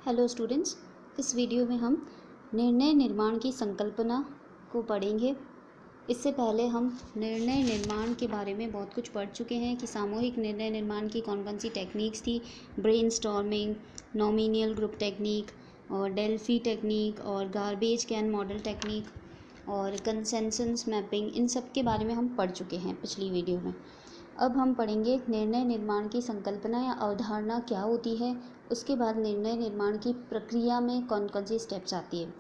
Hello students, इस video में हम निर्णय निर्माण की संकल्पना को पढ़ेंगे। इससे पहले हम निर्णय निर्माण के बारे में बहुत कुछ पढ़ चुके हैं कि सामूहिक निर्णय निर्माण की कौन कौन सी टेक्निक्स थी। ब्रेनस्टॉर्मिंग, नॉमिनियल ग्रुप टेक्निक और डेल्फी टेक्निक और गार्बेज कैन मॉडल टेक्निक और कंसेंसस मैपिंग, इन सब के बारे में हम पढ़ चुके हैं पिछली वीडियो में। अब हम पढ़ेंगे निर्णय निर्माण की संकल्पना या अवधारणा क्या होती है। उसके बाद निर्णय निर्माण की प्रक्रिया में कौन कौन सी स्टेप्स आती है,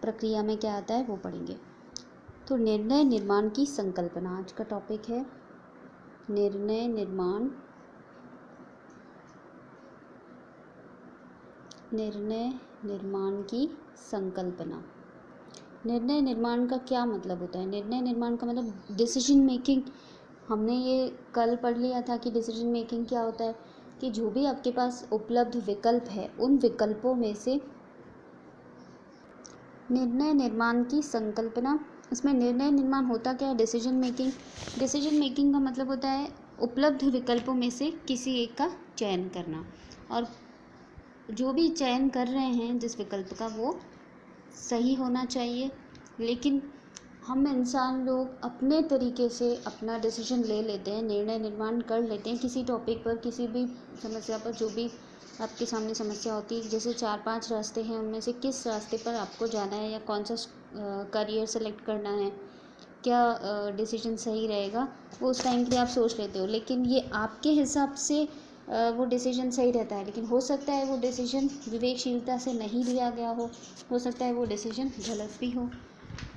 प्रक्रिया में क्या आता है वो पढ़ेंगे। तो निर्णय निर्माण की संकल्पना आज का टॉपिक है। निर्णय निर्माण की संकल्पना। निर्णय निर्माण का क्या मतलब होता है? निर्णय निर्माण का मतलब डिसीजन मेकिंग। हमने ये कल पढ़ लिया था कि डिसीजन मेकिंग क्या होता है, कि जो भी आपके पास उपलब्ध विकल्प है उन विकल्पों में से निर्णय निर्माण की संकल्पना। इसमें निर्णय निर्माण होता क्या है? डिसीजन मेकिंग का मतलब होता है उपलब्ध विकल्पों में से किसी एक का चयन करना, और जो भी चयन कर रहे हैं जिस विकल्प का वो सही होना चाहिए। लेकिन हम इंसान लोग अपने तरीके से अपना डिसीजन ले लेते हैं, निर्णय निर्माण कर लेते हैं किसी टॉपिक पर, किसी भी समस्या पर। जो भी आपके सामने समस्या होती है, जैसे 4-5 रास्ते हैं, उनमें से किस रास्ते पर आपको जाना है या कौन सा करियर सेलेक्ट करना है, क्या डिसीजन सही रहेगा, वो उस टाइम के लिए आप सोच लेते हो। लेकिन ये आपके हिसाब से वो डिसीजन सही रहता है, लेकिन हो सकता है वो डिसीजन विवेकशीलता से नहीं लिया गया हो सकता है वो डिसीजन गलत भी हो।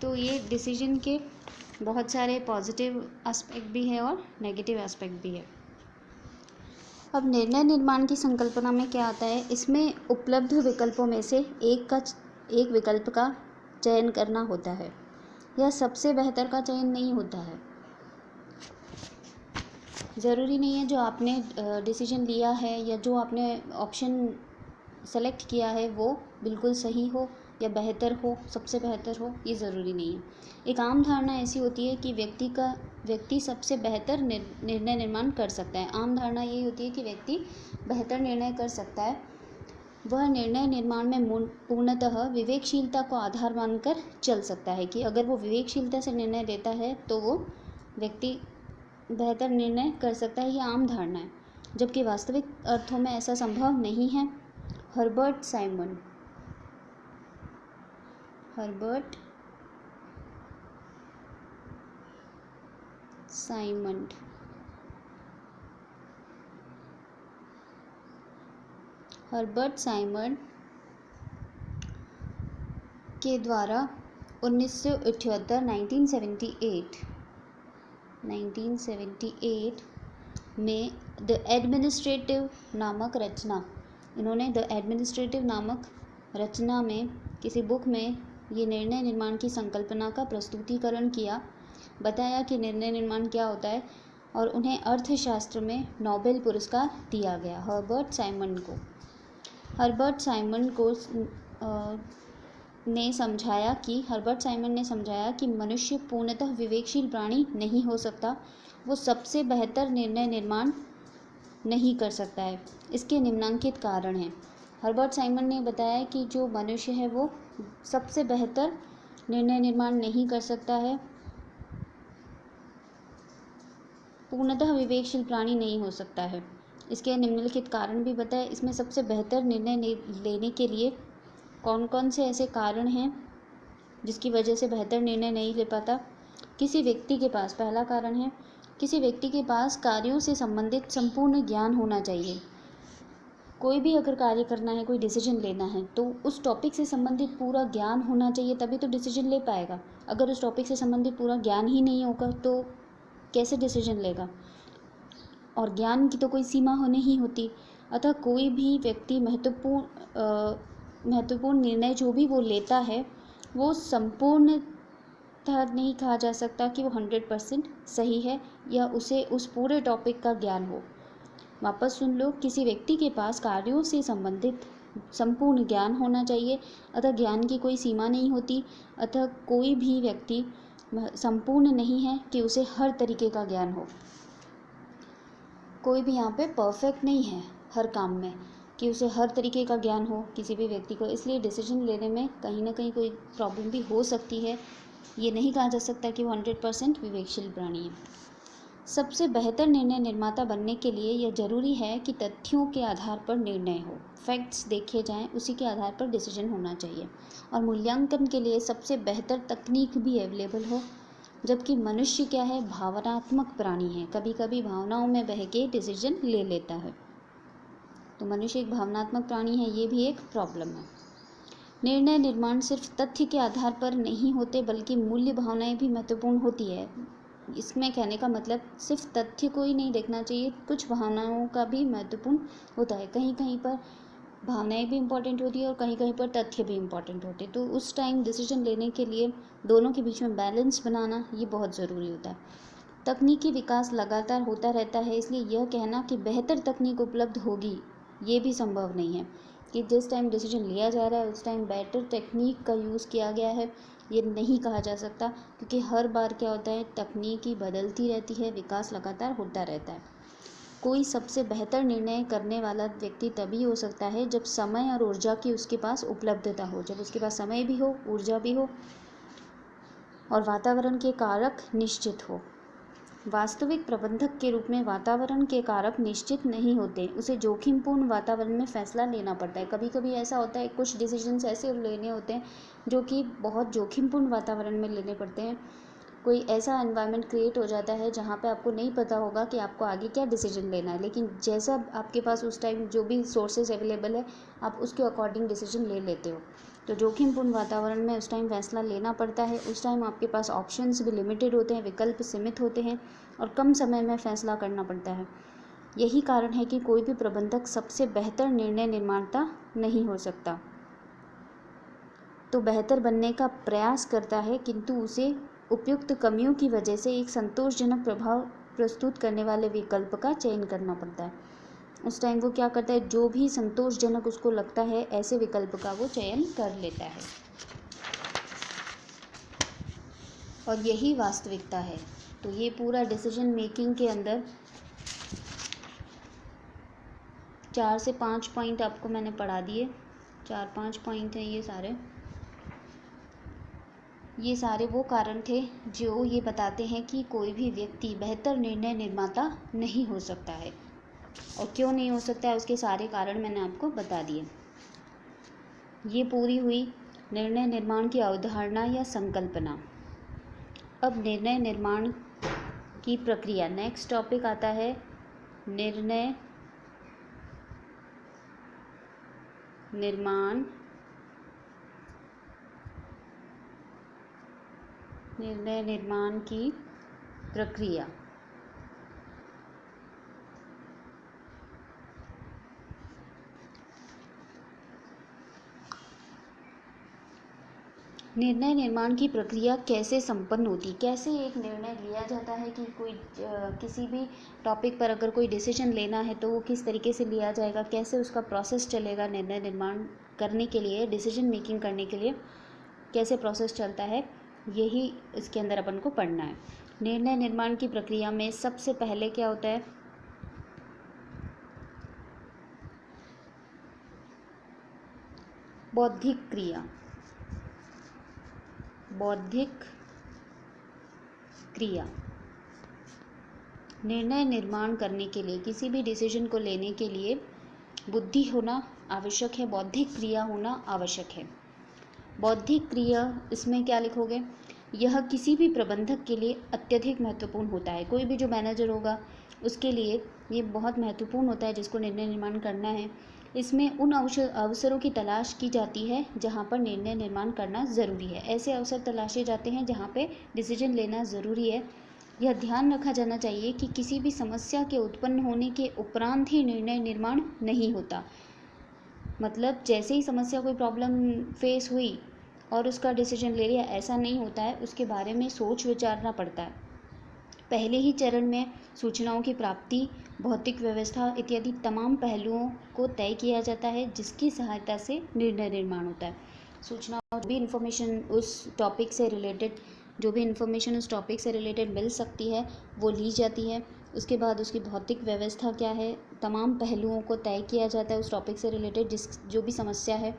तो ये डिसीजन के बहुत सारे पॉजिटिव एस्पेक्ट भी है और नेगेटिव एस्पेक्ट भी है। अब निर्णय निर्माण की संकल्पना में क्या आता है? इसमें उपलब्ध विकल्पों में से एक विकल्प का चयन करना होता है। यह सबसे बेहतर का चयन नहीं होता है। ज़रूरी नहीं है जो आपने डिसीजन लिया है या जो आपने ऑप्शन सेलेक्ट किया है वो बिल्कुल सही हो या बेहतर हो, सबसे बेहतर हो, ये ज़रूरी नहीं है। एक आम धारणा ऐसी होती है कि व्यक्ति सबसे बेहतर निर्णय निर्माण कर सकता है। आम धारणा यही होती है कि व्यक्ति बेहतर निर्णय कर सकता है। वह निर्णय निर्माण में पूर्णतः विवेकशीलता को आधार मानकर चल सकता है, कि अगर वो विवेकशीलता से निर्णय लेता है तो वो व्यक्ति बेहतर निर्णय कर सकता है। ये आम धारणा है, जबकि वास्तविक अर्थों में ऐसा संभव नहीं है। हर्बर्ट साइमंड के द्वारा 1978 में द एडमिनिस्ट्रेटिव नामक रचना में किसी बुक में ये निर्णय निर्माण की संकल्पना का प्रस्तुतिकरण किया। बताया कि निर्णय निर्माण क्या होता है, और उन्हें अर्थशास्त्र में नोबेल पुरस्कार दिया गया। हर्बर्ट साइमन ने समझाया कि मनुष्य पूर्णतः विवेकशील प्राणी नहीं हो सकता। वो सबसे बेहतर निर्णय निर्माण नहीं कर सकता है। इसके निम्नलिखित कारण हैं। हर्बर्ट साइमन ने बताया कि जो मनुष्य है वो सबसे बेहतर निर्णय निर्माण नहीं कर सकता है, पूर्णतः विवेकशील प्राणी नहीं हो सकता है। इसके निम्नलिखित कारण भी बताए। इसमें सबसे बेहतर निर्णय लेने के लिए कौन कौन से ऐसे कारण हैं जिसकी वजह से बेहतर निर्णय नहीं ले पाता। किसी व्यक्ति के पास, पहला कारण है, किसी व्यक्ति के पास कार्यों से संबंधित संपूर्ण ज्ञान होना चाहिए। कोई भी अगर कार्य करना है, कोई डिसीजन लेना है, तो उस टॉपिक से संबंधित पूरा ज्ञान होना चाहिए, तभी तो डिसीजन ले पाएगा। अगर उस टॉपिक से संबंधित पूरा ज्ञान ही नहीं होगा तो कैसे डिसीजन लेगा? और ज्ञान की तो कोई सीमा होनी ही होती। अतः कोई भी व्यक्ति महत्वपूर्ण निर्णय जो भी वो लेता है वो संपूर्णतः नहीं कहा जा सकता कि वो 100% सही है या उसे उस पूरे टॉपिक का ज्ञान हो। वापस सुन लो, किसी व्यक्ति के पास कार्यों से संबंधित संपूर्ण ज्ञान होना चाहिए। अतः ज्ञान की कोई सीमा नहीं होती। अतः कोई भी व्यक्ति संपूर्ण नहीं है कि उसे हर तरीके का ज्ञान हो। कोई भी यहाँ पे परफेक्ट नहीं है हर काम में। कि उसे हर तरीके का ज्ञान हो किसी भी व्यक्ति को, इसलिए डिसीजन लेने में कहीं ना कहीं कोई प्रॉब्लम भी हो सकती है। ये नहीं कहा जा सकता कि वो 100% विवेकशील प्राणी है। सबसे बेहतर निर्णय निर्माता बनने के लिए यह जरूरी है कि तथ्यों के आधार पर निर्णय हो, फैक्ट्स देखे जाएं, उसी के आधार पर डिसीजन होना चाहिए। और मूल्यांकन के लिए सबसे बेहतर तकनीक भी अवेलेबल हो। जबकि मनुष्य क्या है, भावनात्मक प्राणी है, कभी कभी भावनाओं में बह के डिसीजन ले लेता है। तो मनुष्य एक भावनात्मक प्राणी है, ये भी एक प्रॉब्लम है। निर्णय निर्माण सिर्फ तथ्य के आधार पर नहीं होते, बल्कि मूल्य भावनाएं भी महत्वपूर्ण होती है। इसमें कहने का मतलब सिर्फ तथ्य को ही नहीं देखना चाहिए, कुछ भावनाओं का भी महत्वपूर्ण होता है। कहीं कहीं पर भावनाएं भी इम्पोर्टेंट होती है और कहीं कहीं पर तथ्य भी इम्पोर्टेंट होते हैं। तो उस टाइम डिसीजन लेने के लिए दोनों के बीच में बैलेंस बनाना ये बहुत ज़रूरी होता है। तकनीकी विकास लगातार होता रहता है, इसलिए यह कहना कि बेहतर तकनीक उपलब्ध होगी ये भी संभव नहीं है कि जिस टाइम डिसीजन लिया जा रहा है उस टाइम बेटर टेक्निक का यूज़ किया गया है, ये नहीं कहा जा सकता। क्योंकि हर बार क्या होता है, तकनीकी बदलती रहती है, विकास लगातार होता रहता है। कोई सबसे बेहतर निर्णय करने वाला व्यक्ति तभी हो सकता है जब समय और ऊर्जा की उसके पास उपलब्धता हो, जब उसके पास समय भी हो, ऊर्जा भी हो और वातावरण के कारक निश्चित हो। वास्तविक प्रबंधक के रूप में वातावरण के कारक निश्चित नहीं होते, उसे जोखिमपूर्ण वातावरण में फैसला लेना पड़ता है। कभी कभी ऐसा होता है, कुछ डिसीजंस ऐसे लेने होते हैं जो कि बहुत जोखिमपूर्ण वातावरण में लेने पड़ते हैं। कोई ऐसा एनवायरनमेंट क्रिएट हो जाता है जहाँ पे आपको नहीं पता होगा कि आपको आगे क्या डिसीजन लेना है, लेकिन जैसा आपके पास उस टाइम जो भी सोर्सेज अवेलेबल है आप उसके अकॉर्डिंग डिसीजन ले लेते हो। तो जोखिमपूर्ण वातावरण में उस टाइम फैसला लेना पड़ता है। उस टाइम आपके पास ऑप्शंस भी लिमिटेड होते हैं, विकल्प सीमित होते हैं और कम समय में फैसला करना पड़ता है। यही कारण है कि कोई भी प्रबंधक सबसे बेहतर निर्णय निर्माता नहीं हो सकता। तो बेहतर बनने का प्रयास करता है, किंतु उसे उपयुक्त कमियों की वजह से एक संतोषजनक प्रभाव प्रस्तुत करने वाले विकल्प का चयन करना पड़ता है। उस टाइम वो क्या करता है, जो भी संतोषजनक उसको लगता है ऐसे विकल्प का वो चयन कर लेता है। और यही वास्तविकता है। तो ये पूरा डिसीजन मेकिंग के अंदर 4 से 5 पॉइंट आपको मैंने पढ़ा दिए। 4-5 पॉइंट हैं ये सारे वो कारण थे जो ये बताते हैं कि कोई भी व्यक्ति बेहतर निर्णय निर्माता नहीं हो सकता है। और क्यों नहीं हो सकता है, उसके सारे कारण मैंने आपको बता दिए। ये पूरी हुई निर्णय निर्माण की अवधारणा या संकल्पना। अब निर्णय निर्माण की प्रक्रिया, नेक्स्ट टॉपिक आता है निर्णय निर्माण की प्रक्रिया। निर्णय निर्माण की प्रक्रिया कैसे संपन्न होती, कैसे एक निर्णय लिया जाता है कि कोई किसी भी टॉपिक पर अगर कोई डिसीजन लेना है तो वो किस तरीके से लिया जाएगा, कैसे उसका प्रोसेस चलेगा। निर्णय निर्माण करने के लिए, डिसीजन मेकिंग करने के लिए कैसे प्रोसेस चलता है, यही इसके अंदर अपन को पढ़ना है। निर्णय निर्माण की प्रक्रिया में सबसे पहले क्या होता है, बौद्धिक क्रिया। निर्णय निर्माण करने के लिए, किसी भी डिसीजन को लेने के लिए बुद्धि होना आवश्यक है, बौद्धिक क्रिया होना आवश्यक है। बौद्धिक क्रिया, इसमें क्या लिखोगे, यह किसी भी प्रबंधक के लिए अत्यधिक महत्वपूर्ण होता है। कोई भी जो मैनेजर होगा उसके लिए ये बहुत महत्वपूर्ण होता है जिसको निर्णय निर्माण करना है। इसमें उन अवसरों की तलाश की जाती है जहाँ पर निर्णय निर्माण करना ज़रूरी है। ऐसे अवसर तलाशे जाते हैं जहाँ पे डिसीजन लेना ज़रूरी है। यह ध्यान रखा जाना चाहिए कि किसी भी समस्या के उत्पन्न होने के उपरांत ही निर्णय निर्माण नहीं होता। मतलब जैसे ही समस्या, कोई प्रॉब्लम फेस हुई और उसका डिसीजन ले लिया, ऐसा नहीं होता है। उसके बारे में सोच विचारना पड़ता है। पहले ही चरण में सूचनाओं की प्राप्ति, भौतिक व्यवस्था इत्यादि तमाम पहलुओं को तय किया जाता है जिसकी सहायता से निर्णय निर्माण होता है। सूचना और भी इन्फॉर्मेशन उस टॉपिक से रिलेटेड, जो भी इन्फॉर्मेशन उस टॉपिक से रिलेटेड मिल सकती है वो ली जाती है। उसके बाद उसकी भौतिक व्यवस्था क्या है, तमाम पहलुओं को तय किया जाता है उस टॉपिक से रिलेटेड जो भी समस्या है,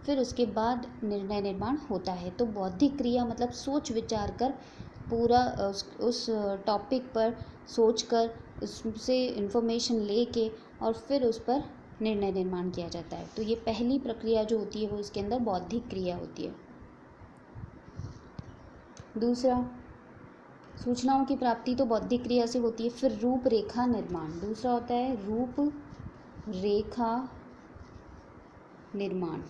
फिर उसके बाद निर्णय निर्माण होता है। तो बौद्धिक क्रिया मतलब सोच विचार कर पूरा उस टॉपिक पर सोच कर उससे इन्फॉर्मेशन लेके और फिर उस पर निर्णय निर्माण किया जाता है। तो ये पहली प्रक्रिया जो होती है वो इसके अंदर बौद्धिक क्रिया होती है। दूसरा, सूचनाओं की प्राप्ति तो बौद्धिक क्रिया से होती है। फिर रूपरेखा निर्माण, दूसरा होता है रूपरेखा निर्माण।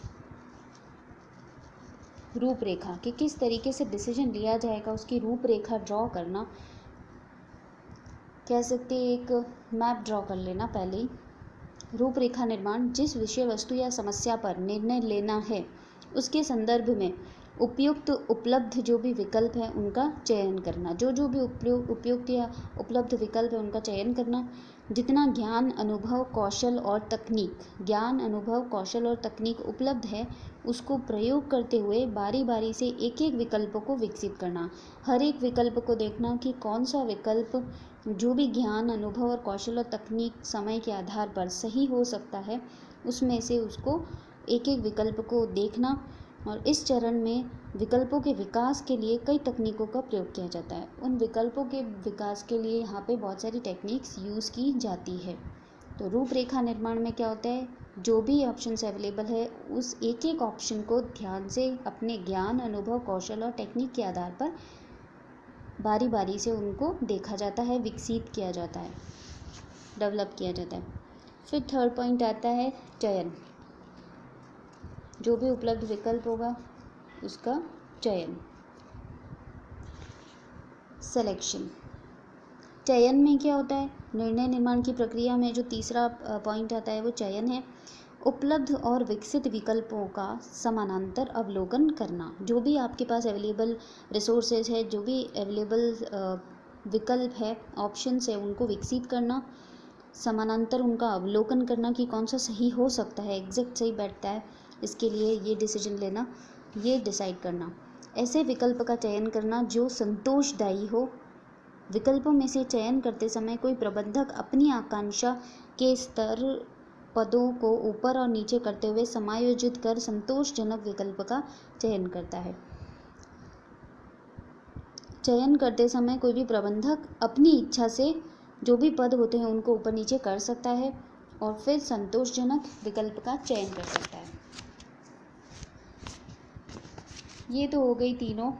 रूपरेखा कि किस तरीके से डिसीजन लिया जाएगा, उसकी रूपरेखा ड्रॉ करना, कह सकते हैं एक मैप ड्रॉ कर लेना पहले ही। रूपरेखा निर्माण, जिस विषय वस्तु या समस्या पर निर्णय लेना है उसके संदर्भ में उपयुक्त उपलब्ध जो भी विकल्प है उनका चयन करना। जो भी उपयुक्त या उपलब्ध विकल्प है उनका चयन करना। जितना ज्ञान अनुभव कौशल और तकनीक उपलब्ध है उसको प्रयोग करते हुए बारी बारी से एक एक विकल्प को विकसित करना। हर एक विकल्प को देखना कि कौन सा विकल्प जो भी ज्ञान अनुभव और कौशल और तकनीक समय के आधार पर सही हो सकता है, उसमें से उसको एक एक विकल्प को देखना। और इस चरण में विकल्पों के विकास के लिए कई तकनीकों का प्रयोग किया जाता है। उन विकल्पों के विकास के लिए यहाँ पे बहुत सारी टेक्निक्स यूज़ की जाती है। तो रूपरेखा निर्माण में क्या होता है, जो भी ऑप्शंस अवेलेबल है उस एक एक ऑप्शन को ध्यान से अपने ज्ञान अनुभव कौशल और टेक्निक के आधार पर बारी बारी से उनको देखा जाता है, विकसित किया जाता है, डेवलप किया जाता है। फिर थर्ड पॉइंट आता है चयन। जो भी उपलब्ध विकल्प होगा उसका चयन, सिलेक्शन। चयन में क्या होता है, निर्णय निर्माण की प्रक्रिया में जो तीसरा पॉइंट आता है वो चयन है। उपलब्ध और विकसित विकल्पों का समानांतर अवलोकन करना। जो भी आपके पास अवेलेबल रिसोर्सेज है, जो भी अवेलेबल विकल्प है, ऑप्शंस है, उनको विकसित करना, समानांतर उनका अवलोकन करना कि कौन सा सही हो सकता है, एग्जैक्ट सही बैठता है, इसके लिए ये डिसीजन लेना, ये डिसाइड करना। ऐसे विकल्प का चयन करना जो संतोषदायी हो। विकल्पों में से चयन करते समय कोई प्रबंधक अपनी आकांक्षा के स्तर पदों को ऊपर और नीचे करते हुए समायोजित कर संतोषजनक विकल्प का चयन करता है। चयन करते समय कोई भी प्रबंधक अपनी इच्छा से जो भी पद होते हैं उनको ऊपर नीचे कर सकता है और फिर संतोषजनक विकल्प का चयन कर सकता है। ये तो हो गई तीनों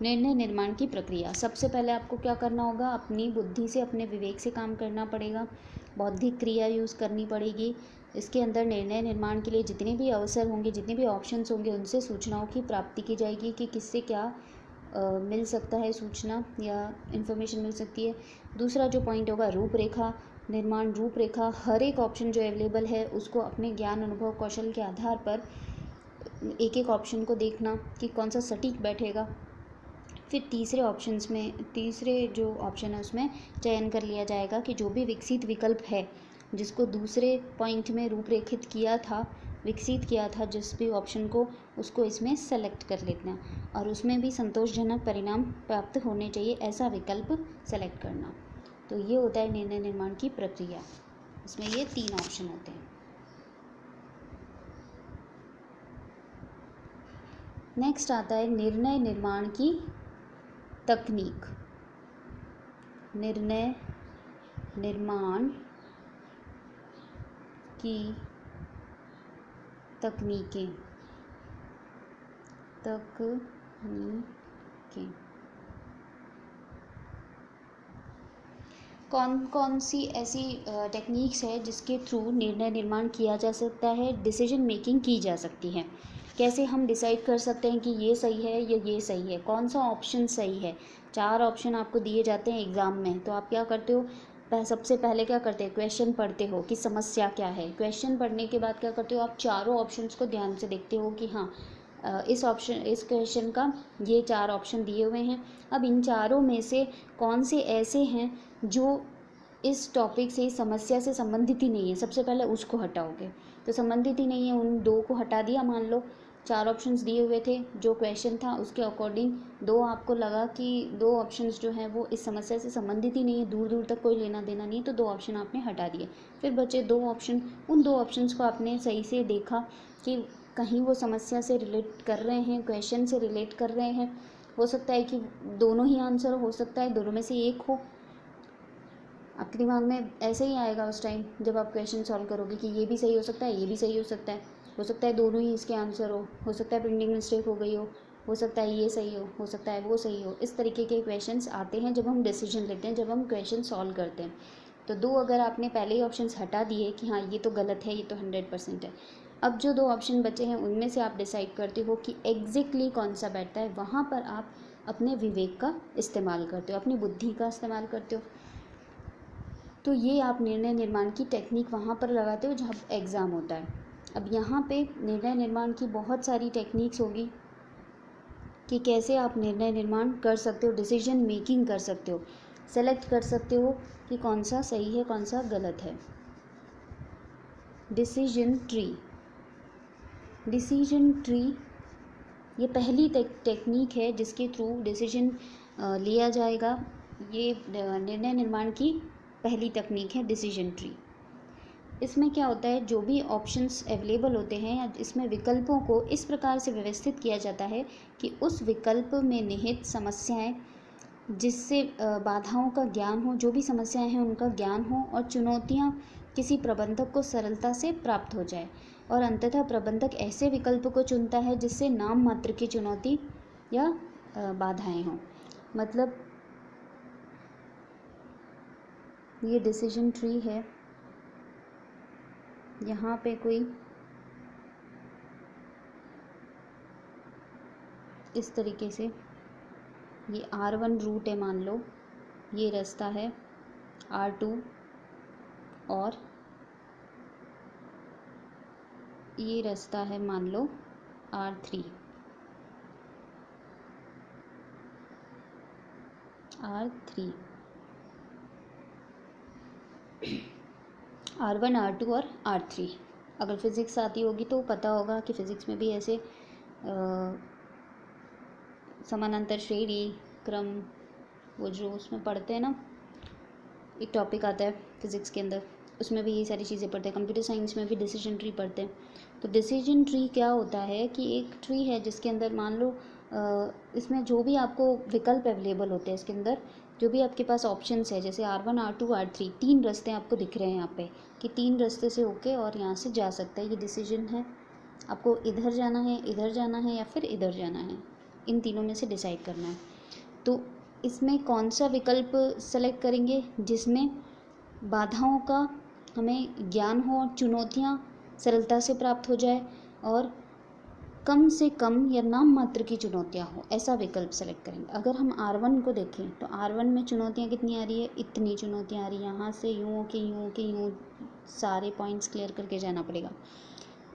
निर्णय निर्माण की प्रक्रिया। सबसे पहले आपको क्या करना होगा, अपनी बुद्धि से अपने विवेक से काम करना पड़ेगा, बौद्धिक क्रिया यूज़ करनी पड़ेगी। इसके अंदर निर्णय निर्माण के लिए जितने भी अवसर होंगे, जितने भी ऑप्शंस होंगे, उनसे सूचनाओं की प्राप्ति की जाएगी कि किससे क्या मिल सकता है, सूचना या इन्फॉर्मेशन मिल सकती है। दूसरा जो पॉइंट होगा रूपरेखा निर्माण। रूपरेखा हर एक ऑप्शन जो अवेलेबल है उसको अपने ज्ञान अनुभव कौशल के आधार पर एक एक ऑप्शन को देखना कि कौन सा सटीक बैठेगा। फिर तीसरे जो ऑप्शन है उसमें चयन कर लिया जाएगा कि जो भी विकसित विकल्प है जिसको दूसरे पॉइंट में रूपरेखित किया था, विकसित किया था जिस भी ऑप्शन को, उसको इसमें सेलेक्ट कर लेना और उसमें भी संतोषजनक परिणाम प्राप्त होने चाहिए, ऐसा विकल्प सेलेक्ट करना। तो ये होता है निर्णय निर्माण की प्रक्रिया। इसमें ये 3 ऑप्शन होते हैं। नेक्स्ट आता है निर्णय निर्माण की तकनीक। निर्णय निर्माण की तकनीकें। कौन कौन सी ऐसी टेक्निक्स है जिसके थ्रू निर्णय निर्माण किया जा सकता है, डिसीजन मेकिंग की जा सकती है। कैसे हम डिसाइड कर सकते हैं कि ये सही है या ये सही है, कौन सा ऑप्शन सही है। 4 ऑप्शन आपको दिए जाते हैं एग्ज़ाम में, तो आप क्या करते हो, सबसे पहले क्या करते हैं, क्वेश्चन पढ़ते हो कि समस्या क्या है। क्वेश्चन पढ़ने के बाद क्या करते हो, आप चारों ऑप्शंस को ध्यान से देखते हो कि हाँ इस क्वेश्चन का ये 4 ऑप्शन दिए हुए हैं। अब इन चारों में से कौन से ऐसे हैं जो इस टॉपिक से, इस समस्या से संबंधित ही नहीं है, सबसे पहले उसको हटाओगे। तो संबंधित ही नहीं है, उन 2 को हटा दिया मान लो, 4 ऑप्शंस दिए हुए थे, जो क्वेश्चन था उसके अकॉर्डिंग 2 आपको लगा कि 2 ऑप्शंस जो हैं वो इस समस्या से संबंधित ही नहीं है, दूर दूर तक कोई लेना देना नहीं है, तो 2 ऑप्शन आपने हटा दिए। फिर बचे 2 ऑप्शन, उन 2 ऑप्शंस को आपने सही से देखा कि कहीं वो समस्या से रिलेट कर रहे हैं, क्वेश्चन से रिलेट कर रहे हैं। हो सकता है कि दोनों ही आंसर हो सकता है दोनों में से एक हो। आपके दिमाग में ऐसे ही आएगा उस टाइम जब आप क्वेश्चन सॉल्व करोगे कि ये भी सही हो सकता है, ये भी सही हो सकता है दोनों ही इसके आंसर हो सकता है प्रिंटिंग मिस्टेक हो गई हो सकता है ये सही हो सकता है वो सही हो। इस तरीके के क्वेश्चंस आते हैं जब हम डिसीजन लेते हैं, जब हम क्वेश्चन सॉल्व करते हैं। तो 2 अगर आपने पहले ही ऑप्शंस हटा दिए कि हाँ ये तो गलत है, ये तो 100% है, अब जो 2 ऑप्शन बचे हैं उनमें से आप डिसाइड करते हो कि एग्जैक्टली कौन सा बैठता है। वहाँ पर आप अपने विवेक का इस्तेमाल करते हो, अपनी बुद्धि का इस्तेमाल करते हो। तो ये आप निर्णय निर्माण की टेक्निक वहाँ पर लगाते हो जब एग्ज़ाम होता है। अब यहाँ पे निर्णय निर्माण की बहुत सारी टेक्निक्स होगी कि कैसे आप निर्णय निर्माण कर सकते हो, डिसीजन मेकिंग कर सकते हो, सेलेक्ट कर सकते हो कि कौन सा सही है कौन सा गलत है। डिसीजन ट्री ये पहली टेक्निक है जिसके थ्रू डिसीजन लिया जाएगा। ये निर्णय निर्माण की पहली तकनीक है डिसीजन ट्री। इसमें क्या होता है, जो भी ऑप्शंस अवेलेबल होते हैं या इसमें विकल्पों को इस प्रकार से व्यवस्थित किया जाता है कि उस विकल्प में निहित समस्याएं, जिससे बाधाओं का ज्ञान हो, जो भी समस्याएं हैं उनका ज्ञान हो, और चुनौतियां किसी प्रबंधक को सरलता से प्राप्त हो जाए। और अंततः प्रबंधक ऐसे विकल्प को चुनता है जिससे नाम मात्र की चुनौती या बाधाएं हों। मतलब ये डिसीजन ट्री है। यहाँ पे कोई इस तरीके से ये R1 रूट है, मान लो ये रास्ता है R2 और ये रास्ता है मान लो R3। R1 R2 और R3। अगर फिज़िक्स आती होगी तो पता होगा कि फ़िज़िक्स में भी ऐसे समानांतर श्रेणी क्रम, वो जो उसमें पढ़ते हैं ना, एक टॉपिक आता है फिज़िक्स के अंदर, उसमें भी ये सारी चीज़ें पढ़ते हैं। कंप्यूटर साइंस में भी डिसीजन ट्री पढ़ते हैं। तो डिसीजन ट्री क्या होता है कि एक ट्री है जिसके अंदर मान लो इसमें जो भी आपको विकल्प अवेलेबल होते हैं, इसके अंदर जो भी आपके पास ऑप्शंस है, जैसे R1 R2 R3, 3 रास्ते आपको दिख रहे हैं यहाँ पे कि 3 रास्ते से होके और यहाँ से जा सकता है। ये डिसीजन है, आपको इधर जाना है, इधर जाना है या फिर इधर जाना है, इन तीनों में से डिसाइड करना है। तो इसमें कौन सा विकल्प सेलेक्ट करेंगे जिसमें बाधाओं का हमें ज्ञान हो, चुनौतियाँ सरलता से प्राप्त हो जाए और कम से कम या नाम मात्र की चुनौतियाँ हो, ऐसा विकल्प सेलेक्ट करेंगे। अगर हम R1 को देखें तो R1 में चुनौतियाँ कितनी आ रही है, इतनी चुनौतियाँ आ रही है। यहाँ से यूँ के यूँ के यूँ सारे पॉइंट्स क्लियर करके जाना पड़ेगा।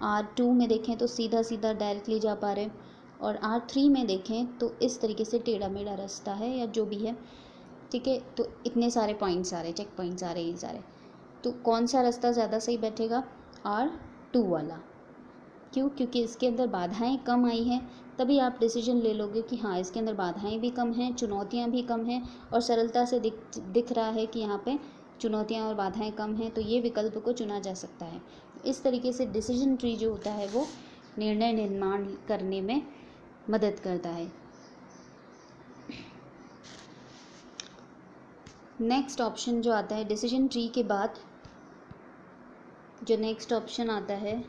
R2 में देखें तो सीधा सीधा डायरेक्टली जा पा रहे हैं, और R3 में देखें तो इस तरीके से टेढ़ा मेढ़ा रास्ता है या जो भी है, ठीक है। तो इतने सारे पॉइंट्स आ रहे, चेक पॉइंट्स आ रहे हैं ये सारे। तो कौन सा रास्ता ज़्यादा सही बैठेगा, R2 वाला। क्यों? क्योंकि इसके अंदर बाधाएं कम आई हैं, तभी आप डिसीजन ले लोगे कि हाँ इसके अंदर बाधाएं भी कम हैं, चुनौतियां भी कम हैं, और सरलता से दिख रहा है कि यहाँ पे चुनौतियां और बाधाएं कम हैं, तो ये विकल्प को चुना जा सकता है। इस तरीके से डिसीजन ट्री जो होता है वो निर्णय निर्माण करने में मदद करता है। नेक्स्ट ऑप्शन जो आता है डिसीजन ट्री के बाद, जो नेक्स्ट ऑप्शन आता है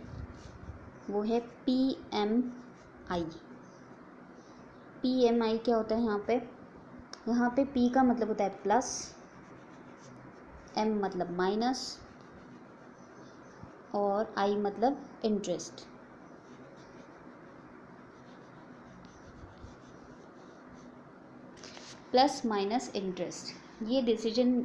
वो है PMI। PMI क्या होता है यहाँ पे? यहाँ पे P का मतलब होता है प्लस, M मतलब माइनस और I मतलब इंटरेस्ट। प्लस माइनस इंटरेस्ट, ये डिसीजन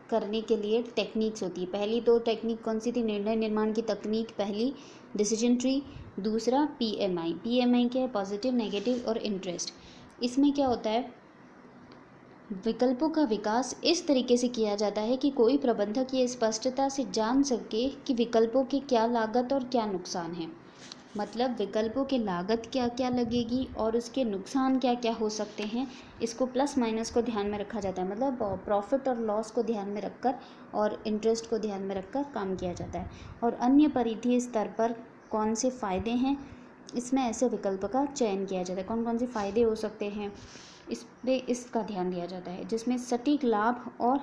करने के लिए टेक्निक्स होती है। पहली दो टेक्निक कौन सी थी? निर्णय निर्माण की तकनीक पहली डिसीजन ट्री, दूसरा PMI। PMI क्या है? पॉजिटिव, नेगेटिव और इंटरेस्ट। इसमें क्या होता है, विकल्पों का विकास इस तरीके से किया जाता है कि कोई प्रबंधक ये स्पष्टता से जान सके कि विकल्पों की क्या लागत और क्या नुकसान है। मतलब विकल्पों के लागत क्या क्या लगेगी और उसके नुकसान क्या क्या हो सकते हैं, इसको प्लस माइनस को ध्यान में रखा जाता है। मतलब प्रॉफिट और लॉस को ध्यान में रखकर और इंटरेस्ट को ध्यान में रखकर काम किया जाता है। और अन्य परिधीय स्तर पर कौन से फ़ायदे हैं, इसमें ऐसे विकल्प का चयन किया जाता है। कौन कौन से फ़ायदे हो सकते हैं इस पे इसका ध्यान दिया जाता है, जिसमें सटीक लाभ और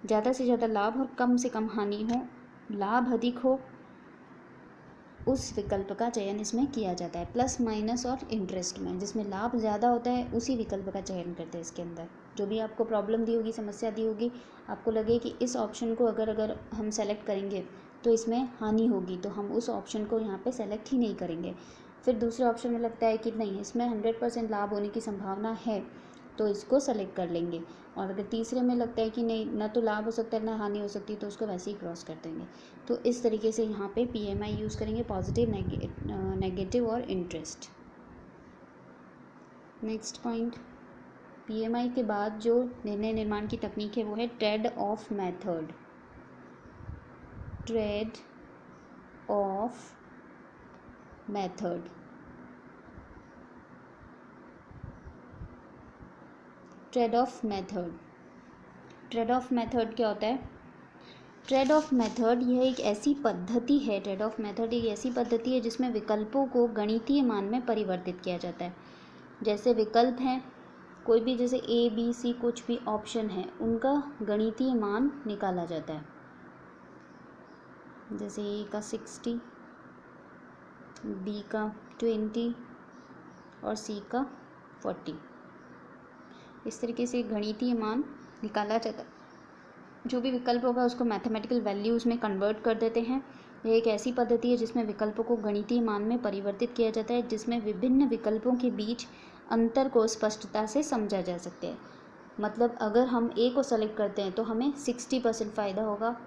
ज़्यादा से ज़्यादा लाभ और कम से कम हानि हो, लाभ अधिक हो, उस विकल्प का चयन इसमें किया जाता है। प्लस माइनस और इंटरेस्ट में जिसमें लाभ ज़्यादा होता है उसी विकल्प का चयन करते हैं। इसके अंदर जो भी आपको प्रॉब्लम दी होगी, समस्या दी होगी, आपको लगे कि इस ऑप्शन को अगर हम सेलेक्ट करेंगे तो इसमें हानि होगी, तो हम उस ऑप्शन को यहाँ पे सेलेक्ट ही नहीं करेंगे। फिर दूसरे ऑप्शन में लगता है कि नहीं, इसमें 100% लाभ होने की संभावना है, तो इसको सेलेक्ट कर लेंगे। और अगर तीसरे में लगता है कि नहीं, ना तो लाभ हो सकता है ना हानि हो सकती, तो उसको वैसे ही क्रॉस कर देंगे। तो इस तरीके से यहाँ पे PMI यूज़ करेंगे, पॉजिटिव, नेगेटिव और इंटरेस्ट। नेक्स्ट पॉइंट, PMI के बाद जो निर्णय निर्माण की तकनीक है वो है trade off method. Trade off method. Trade off method. Trade off method क्या होता है? ट्रेड ऑफ मेथड यह एक ऐसी पद्धति है, ट्रेड ऑफ मेथड एक ऐसी पद्धति है जिसमें विकल्पों को गणितीय मान में परिवर्तित किया जाता है। जैसे विकल्प हैं कोई भी, जैसे A, B, C कुछ भी ऑप्शन है, उनका गणितीय मान निकाला जाता है। जैसे A का 60, B का 20 और C का 40। इस तरीके से गणितीय मान निकाला जाता है। जो भी विकल्प होगा उसको मैथमेटिकल वैल्यूज़ में कन्वर्ट कर देते हैं। यह एक ऐसी पद्धति है जिसमें विकल्पों को गणितीय मान में परिवर्तित किया जाता है, जिसमें विभिन्न विकल्पों के बीच अंतर को स्पष्टता से समझा जा सकता है। मतलब अगर हम A को सेलेक्ट करते हैं तो हमें 60% फ़ायदा होगा,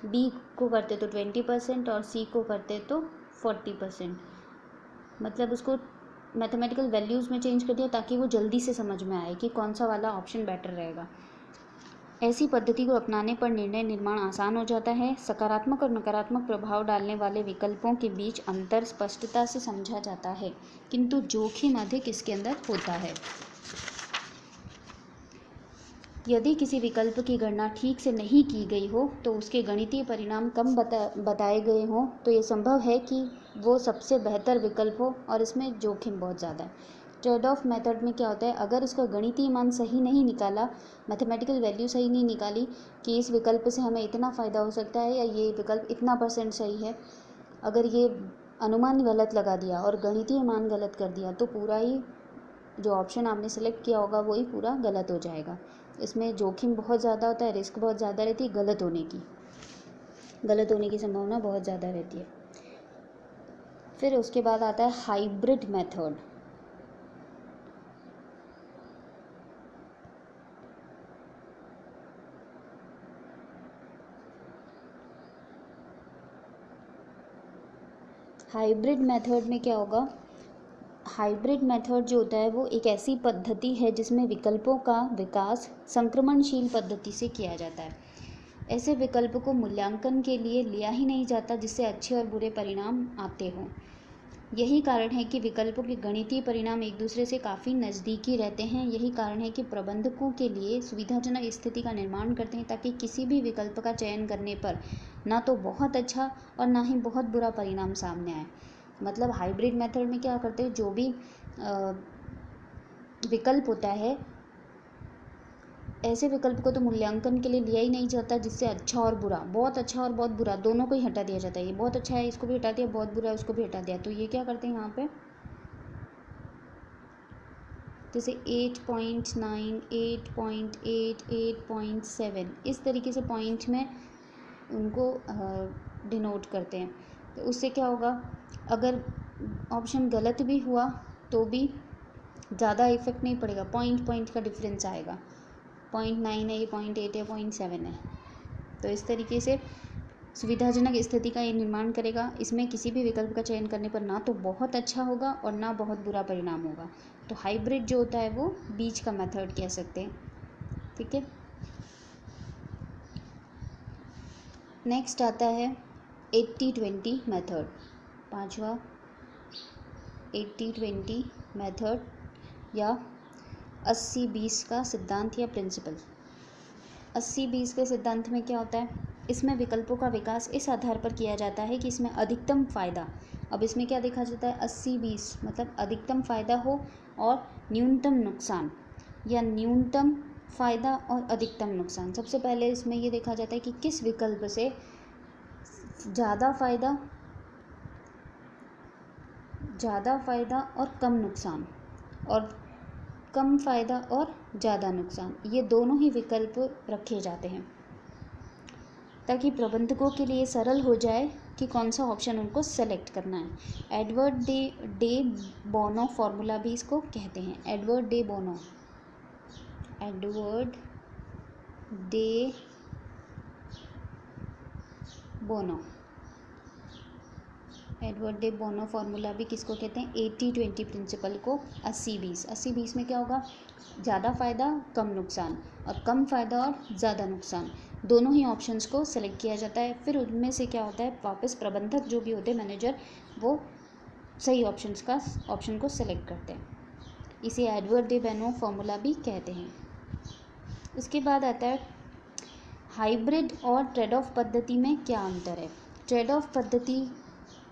B को करते तो 20% और C को करते तो 40%। मतलब उसको मैथमेटिकल वैल्यूज़ में चेंज कर दिया ताकि वो जल्दी से समझ में आए कि कौन सा वाला ऑप्शन बेटर रहेगा। ऐसी पद्धति को अपनाने पर निर्णय निर्माण आसान हो जाता है। सकारात्मक और नकारात्मक प्रभाव डालने वाले विकल्पों के बीच अंतर स्पष्टता से समझा जाता है, किंतु जोखिम अधिक इसके अंदर होता है। यदि किसी विकल्प की गणना ठीक से नहीं की गई हो तो उसके गणितीय परिणाम कम बताए गए हों तो ये संभव है कि वो सबसे बेहतर विकल्प हो, और इसमें जोखिम बहुत ज़्यादा है। ट्रेड ऑफ मेथड में क्या होता है, अगर इसका गणितीय मान सही नहीं निकाला, मैथमेटिकल वैल्यू सही नहीं निकाली कि इस विकल्प से हमें इतना फ़ायदा हो सकता है या ये विकल्प इतना % सही है, अगर ये अनुमान गलत लगा दिया और गणितीय मान गलत कर दिया तो पूरा ही जो ऑप्शन आपने सेलेक्ट किया होगा वही पूरा गलत हो जाएगा। इसमें जोखिम बहुत ज़्यादा होता है, रिस्क बहुत ज़्यादा रहती है, गलत होने की संभावना बहुत ज़्यादा रहती है। फिर उसके बाद आता है हाइब्रिड मेथड। हाइब्रिड मेथड में क्या होगा, हाइब्रिड मेथड जो होता है वो एक ऐसी पद्धति है जिसमें विकल्पों का विकास संक्रमणशील पद्धति से किया जाता है। ऐसे विकल्प को मूल्यांकन के लिए लिया ही नहीं जाता जिससे अच्छे और बुरे परिणाम आते हों। यही कारण है कि विकल्पों के गणितीय परिणाम एक दूसरे से काफ़ी नज़दीकी रहते हैं। यही कारण है कि प्रबंधकों के लिए सुविधाजनक स्थिति का निर्माण करते हैं ताकि किसी भी विकल्प का चयन करने पर ना तो बहुत अच्छा और ना ही बहुत बुरा परिणाम सामने आए। मतलब हाइब्रिड मेथड में क्या करते हैं, जो भी विकल्प होता है, ऐसे विकल्प को तो मूल्यांकन के लिए लिया ही नहीं जाता जिससे अच्छा और बुरा, बहुत अच्छा और बहुत बुरा दोनों को ही हटा दिया जाता है। ये बहुत अच्छा है इसको भी हटा दिया, बहुत बुरा है उसको भी हटा दिया। तो ये क्या करते हैं यहाँ पे, जैसे 8.9, 8.8, 8.7 इस तरीके से पॉइंट में उनको डिनोट करते हैं। तो उससे क्या होगा, अगर ऑप्शन गलत भी हुआ तो भी ज़्यादा इफेक्ट नहीं पड़ेगा, पॉइंट का डिफरेंस आएगा। 0.9 है, ये 0.8 है, 0.7 है। तो इस तरीके से सुविधाजनक स्थिति का ये निर्माण करेगा। इसमें किसी भी विकल्प का चयन करने पर ना तो बहुत अच्छा होगा और ना बहुत बुरा परिणाम होगा। तो हाइब्रिड जो होता है वो बीच का मेथड कह सकते हैं। ठीक है, नेक्स्ट आता है 80-20 मेथड, पांचवा 80-20 मेथड या 80-20 का सिद्धांत या प्रिंसिपल। 80-20 के सिद्धांत में क्या होता है, इसमें विकल्पों का विकास इस आधार पर किया जाता है कि इसमें अधिकतम फ़ायदा, अब इसमें क्या देखा जाता है, 80-20 मतलब अधिकतम फ़ायदा हो और न्यूनतम नुकसान, या न्यूनतम फ़ायदा और अधिकतम नुकसान। सबसे पहले इसमें ये देखा जाता है कि किस विकल्प से ज़्यादा फ़ायदा और कम नुकसान, और कम फ़ायदा और ज़्यादा नुकसान, ये दोनों ही विकल्प रखे जाते हैं ताकि प्रबंधकों के लिए सरल हो जाए कि कौन सा ऑप्शन उनको सेलेक्ट करना है। एडवर्ड डे बोनो फार्मूला भी इसको कहते हैं। एडवर्ड डे बोनो फार्मूला भी किसको कहते हैं, 80-20 प्रिंसिपल को 80-20। 80-20 में क्या होगा, ज़्यादा फ़ायदा कम नुकसान, और कम फ़ायदा और ज़्यादा नुकसान, दोनों ही ऑप्शंस को सेलेक्ट किया जाता है। फिर उनमें से क्या होता है, वापस प्रबंधक जो भी होते हैं, मैनेजर, वो सही ऑप्शन को सेलेक्ट करते हैं। इसे एडवर्ड डे बोनो फार्मूला भी कहते हैं। उसके बाद आता है हाइब्रिड और ट्रेड ऑफ पद्धति में क्या अंतर है। ट्रेड ऑफ पद्धति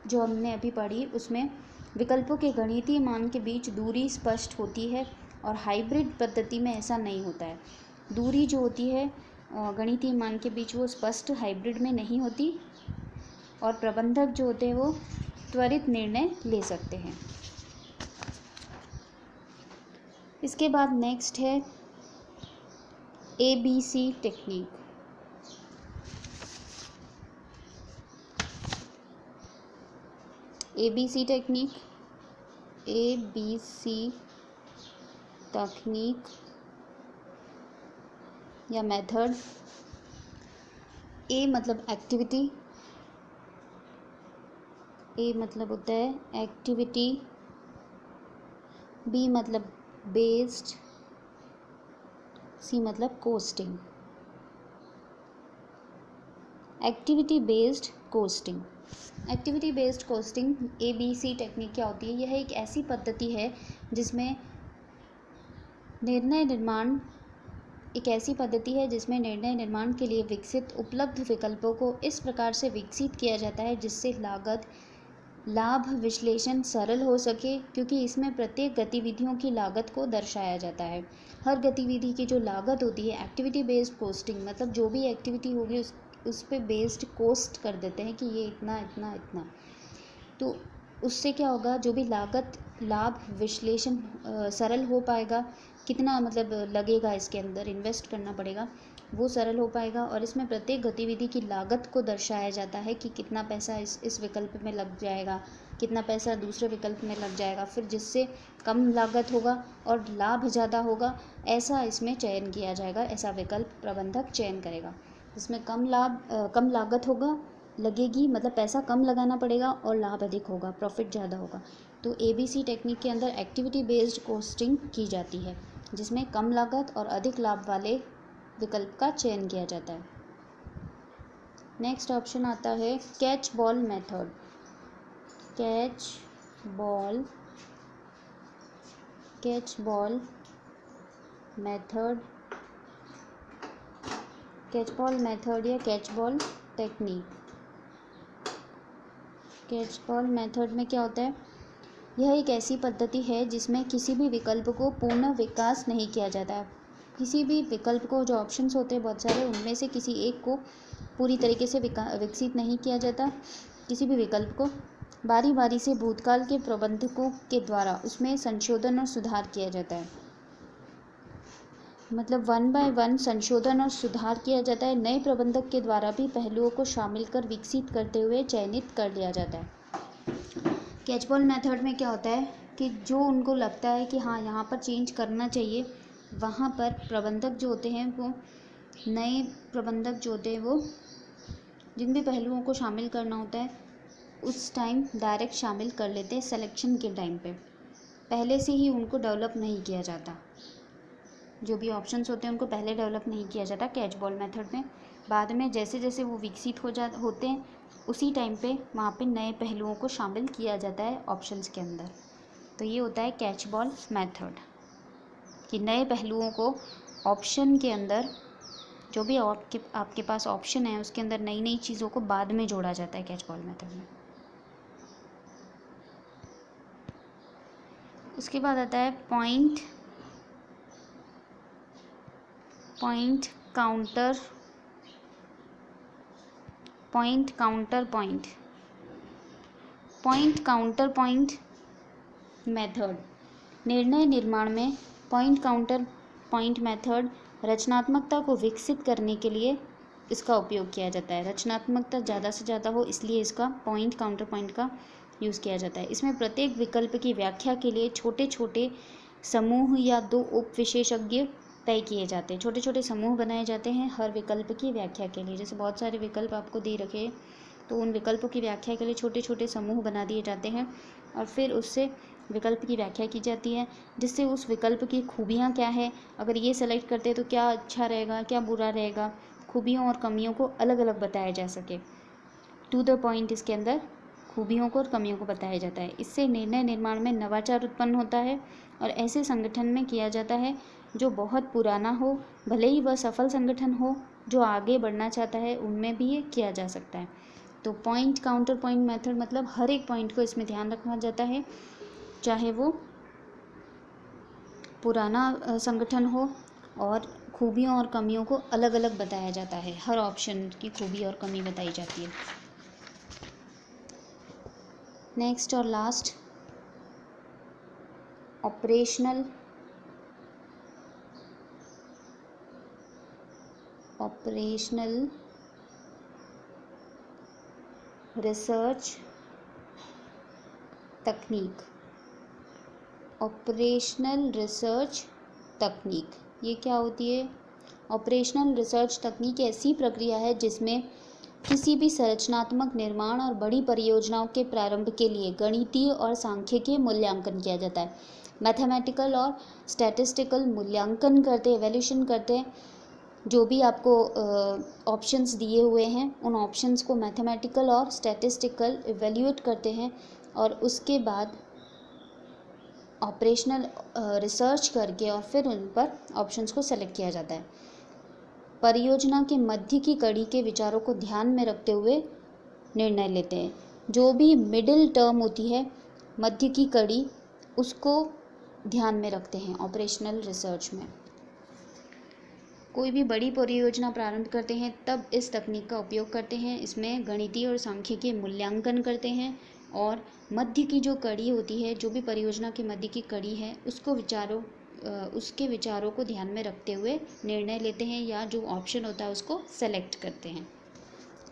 जो हमने अभी पढ़ी, उसमें विकल्पों के गणितीय मान के बीच दूरी स्पष्ट होती है, और हाइब्रिड पद्धति में ऐसा नहीं होता है। दूरी जो होती है गणितीय मान के बीच, वो स्पष्ट हाइब्रिड में नहीं होती, और प्रबंधक जो होते हैं वो त्वरित निर्णय ले सकते हैं। इसके बाद नेक्स्ट है ABC टेक्निक। ABC टेक्निक या मेथड। A मतलब एक्टिविटी, A मतलब होता है एक्टिविटी, B मतलब बेस्ड, C मतलब costing. Activity based costing. Activity based costing ABC technique क्या होती है, यह एक ऐसी पद्धति है जिसमें निर्णय निर्माण के लिए विकसित उपलब्ध विकल्पों को इस प्रकार से विकसित किया जाता है जिससे लाभ विश्लेषण सरल हो सके, क्योंकि इसमें प्रत्येक गतिविधियों की लागत को दर्शाया जाता है। हर गतिविधि की जो लागत होती है, एक्टिविटी बेस्ड कोस्टिंग मतलब जो भी एक्टिविटी होगी उस पे बेस्ड कोस्ट कर देते हैं कि ये इतना इतना इतना, तो उससे क्या होगा, जो भी लाभ विश्लेषण सरल हो पाएगा, कितना मतलब लगेगा इसके अंदर इन्वेस्ट करना पड़ेगा, वो सरल हो पाएगा। और इसमें प्रत्येक गतिविधि की लागत को दर्शाया जाता है कि कितना पैसा इस विकल्प में लग जाएगा, कितना पैसा दूसरे विकल्प में लग जाएगा, फिर जिससे कम लागत होगा और लाभ ज़्यादा होगा, ऐसा इसमें चयन किया जाएगा, ऐसा विकल्प प्रबंधक चयन करेगा। जिसमें कम लागत लगेगी, मतलब पैसा कम लगाना पड़ेगा और लाभ अधिक होगा, प्रॉफिट ज़्यादा होगा। तो ABC टेक्निक के अंदर एक्टिविटी बेस्ड कोस्टिंग की जाती है, जिसमें कम लागत और अधिक लाभ वाले विकल्प का चयन किया जाता है। नेक्स्ट ऑप्शन आता है catch ball method. Catch ball method या catch ball technique. Catch ball method में क्या होता है, यह एक ऐसी पद्धति है जिसमें किसी भी विकल्प को पूर्ण विकास नहीं किया जाता है। किसी भी विकल्प को, जो ऑप्शंस होते हैं बहुत सारे, उनमें से किसी एक को पूरी तरीके से विकसित नहीं किया जाता। किसी भी विकल्प को बारी बारी से भूतकाल के प्रबंधकों के द्वारा उसमें संशोधन और सुधार किया जाता है, मतलब 1 by 1 संशोधन और सुधार किया जाता है। नए प्रबंधक के द्वारा भी पहलुओं को शामिल कर विकसित करते हुए चयनित कर लिया जाता है। कैच बॉल मेथड में क्या होता है कि जो उनको लगता है कि हाँ यहाँ पर चेंज करना चाहिए, वहाँ पर प्रबंधक जो होते हैं, वो नए प्रबंधक जो होते हैं, वो जिन भी पहलुओं को शामिल करना होता है उस टाइम डायरेक्ट शामिल कर लेते हैं। सिलेक्शन के टाइम पे पहले से ही उनको डेवलप नहीं किया जाता, जो भी ऑप्शंस होते हैं उनको पहले डेवलप नहीं किया जाता कैच बॉल मेथड में। बाद में जैसे जैसे वो विकसित होते हैं उसी टाइम पे वहाँ पे नए पहलुओं को शामिल किया जाता है ऑप्शंस के अंदर। तो ये होता है कैच बॉल मेथड, कि नए पहलुओं को ऑप्शन के अंदर, जो भी आपके पास ऑप्शन है उसके अंदर नई नई चीज़ों को बाद में जोड़ा जाता है कैच बॉल मेथड में। उसके बाद आता है पॉइंट काउंटर पॉइंट मेथड। निर्णय निर्माण में पॉइंट काउंटर पॉइंट मेथड रचनात्मकता को विकसित करने के लिए इसका उपयोग किया जाता है। रचनात्मकता ज़्यादा से ज़्यादा हो इसलिए इसका पॉइंट काउंटर पॉइंट का यूज़ किया जाता है। इसमें प्रत्येक विकल्प की व्याख्या के लिए छोटे छोटे समूह या 2 उप विशेषज्ञ तय किए जाते हैं। छोटे छोटे समूह बनाए जाते हैं हर विकल्प की व्याख्या के लिए। जैसे बहुत सारे विकल्प आपको दे रखे, तो उन विकल्पों की व्याख्या के लिए छोटे छोटे समूह बना दिए जाते हैं और फिर उससे विकल्प की व्याख्या की जाती है, जिससे उस विकल्प की खूबियाँ क्या है, अगर ये सेलेक्ट करते हैं तो क्या अच्छा रहेगा, क्या बुरा रहेगा, खूबियों और कमियों को अलग अलग बताया जा सके। टू द पॉइंट इसके अंदर खूबियों को और कमियों को बताया जाता है। इससे निर्णय निर्माण में नवाचार उत्पन्न होता है और ऐसे संगठन में किया जाता है जो बहुत पुराना हो, भले ही वह सफल संगठन हो, जो आगे बढ़ना चाहता है उनमें भी ये किया जा सकता है। तो पॉइंट काउंटर पॉइंट मेथड मतलब हर एक पॉइंट को इसमें ध्यान रखा जाता है, चाहे वो पुराना संगठन हो, और खूबियों और कमियों को अलग अलग बताया जाता है। हर ऑप्शन की खूबी और कमी बताई जाती है। नेक्स्ट और लास्ट, ऑपरेशनल रिसर्च तकनीक। ऑपरेशनल रिसर्च तकनीक ये क्या होती है? ऑपरेशनल रिसर्च तकनीक ऐसी प्रक्रिया है जिसमें किसी भी संरचनात्मक निर्माण और बड़ी परियोजनाओं के प्रारंभ के लिए गणितीय और सांख्यिकीय मूल्यांकन किया जाता है। मैथमेटिकल और स्टैटिस्टिकल मूल्यांकन करते, एवैल्यूएशन करते हैं। जो भी आपको ऑप्शंस दिए हुए हैं उन ऑप्शंस को मैथमेटिकल और स्टैटिस्टिकल इवैल्यूएट करते हैं और उसके बाद ऑपरेशनल रिसर्च करके और फिर उन पर ऑप्शंस को सेलेक्ट किया जाता है। परियोजना के मध्य की कड़ी के विचारों को ध्यान में रखते हुए निर्णय लेते हैं। जो भी मिडिल टर्म होती है, मध्य की कड़ी, उसको ध्यान में रखते हैं ऑपरेशनल रिसर्च में। कोई भी बड़ी परियोजना प्रारंभ करते हैं तब इस तकनीक का उपयोग करते हैं। इसमें गणितीय और सांख्यिकीय मूल्यांकन करते हैं और मध्य की जो कड़ी होती है, जो भी परियोजना की मध्य की कड़ी है, उसके विचारों को ध्यान में रखते हुए निर्णय लेते हैं या जो ऑप्शन होता है उसको सेलेक्ट करते हैं।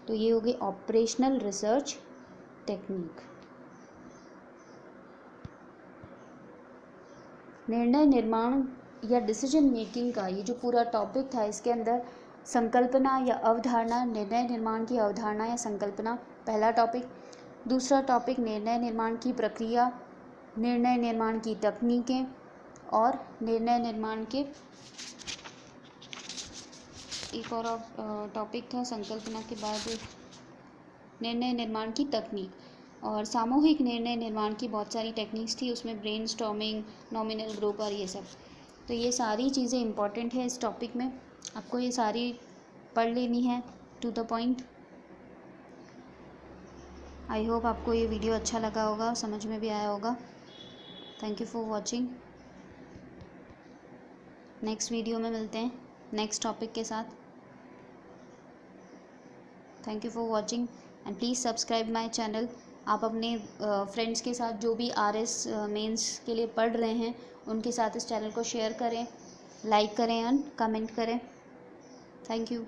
तो ये हो गई ऑपरेशनल रिसर्च टेक्निक। निर्णय निर्माण या डिसीजन मेकिंग का ये जो पूरा टॉपिक था, इसके अंदर संकल्पना या अवधारणा, निर्णय निर्माण की अवधारणा या संकल्पना पहला टॉपिक। दूसरा टॉपिक निर्णय निर्माण की प्रक्रिया, निर्णय निर्माण की तकनीकें और निर्णय निर्माण के एक और टॉपिक था संकल्पना के बाद निर्णय निर्माण की तकनीक। और सामूहिक निर्णय निर्माण की बहुत सारी टेक्निक्स थी, उसमें ब्रेनस्टॉर्मिंग, नॉमिनल ग्रुप और ये सब। तो ये सारी चीज़ें इंपॉर्टेंट है इस टॉपिक में, आपको ये सारी पढ़ लेनी है to the point. I hope आपको ये वीडियो अच्छा लगा होगा, समझ में भी आया होगा। Thank you for watching. Next video में मिलते हैं नेक्स्ट टॉपिक के साथ। Thank you for watching and please subscribe my channel. आप अपने फ्रेंड्स के साथ जो भी RS मेंस के लिए पढ़ रहे हैं उनके साथ इस चैनल को शेयर करें, लाइक करें एंड कमेंट करें। Thank you.